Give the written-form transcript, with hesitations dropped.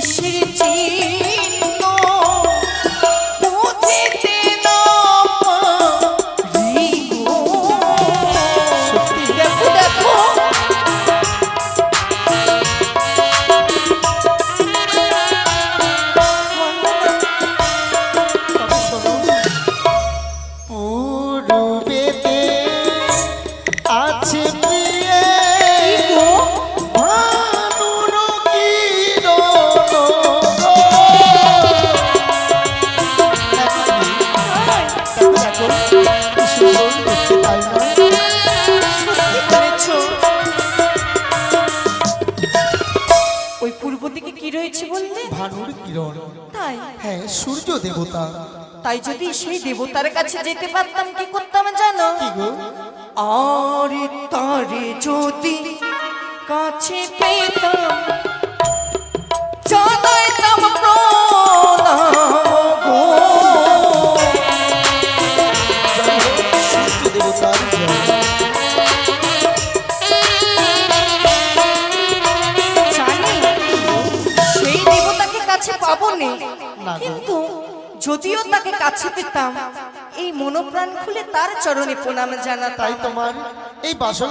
কিসের চিহ্ন বুঝিতে না পারি গো। দেখো দেখো পূর্বেতে আছে প্রিয়ে ভানুর কিরণ গো। দেখো, কি সুন্দর দেখতে, তাই না? সত্যি বলেছো। ওই পূর্ব দিকে কি রয়েছে বললে? ভানুর কিরণ। তাই হ্যাঁ, সূর্য দেবতা। তাই যদি সেই দেবতার কাছে যেতে পারতাম কি করতাম জানো? কি গো? আর তারে যদি কাছে পেতাম জানাইতাম প্রণাম গো। সূর্য দেবতার জয়। জানি সেই দেবতাকে কাছে পাবো নে, না গো। কিন্তু যদিও তাকে কাছে পেতাম এই মনোপ্রাণ খুলে তার চরণে প্রণাম জানাতাম। তাই তোমার এই বাসর